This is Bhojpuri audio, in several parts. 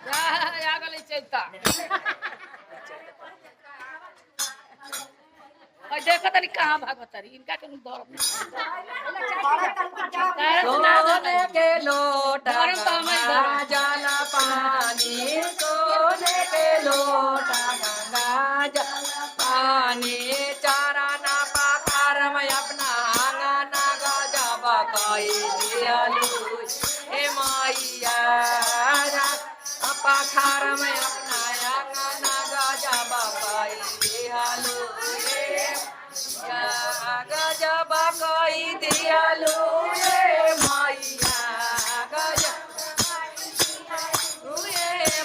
ಆಗಲಿ ಚೈತಾ देखो तनी कहाँ भागवत रही इनका के दौड़ सोने के लोटा गंगा जल पानी सोने के लोटा गंगा जल पानी चरण पखार में अपना आंगन गजब कई दियालु हे मैया पखार में अपना आंगन गजब कई दियालु गजब कई दियालु रे मैया गजब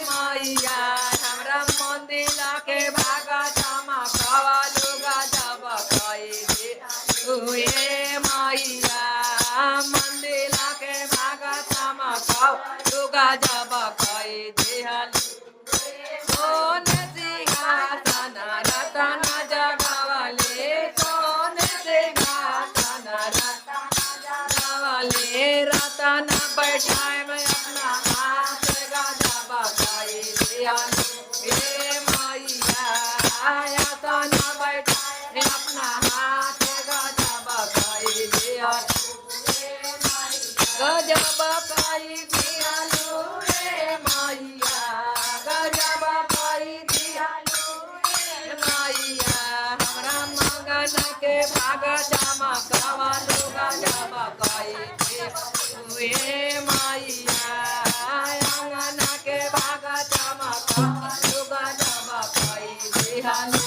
मैया हमरा मंदिर के भाग चमकवलु गजब कई दियालु रे मैया मंदिर के भाग चमकवलु गजब कई दियालु सोने सिंहासन रतन जगवले सोने सिंहासन जगवले रतन बैठाए में अपना हाथ गजब कई दियालु हे मैया रतन बैठाए अपना हाथ गजब कई दियालु गजब कई दियालु रे मैया गजब कई दियालु मैया हमरा मंगन के भाग चमकवलु गजब कई दियालु हे मैया आंगन के भाग चमकवलु गजब कई दियालु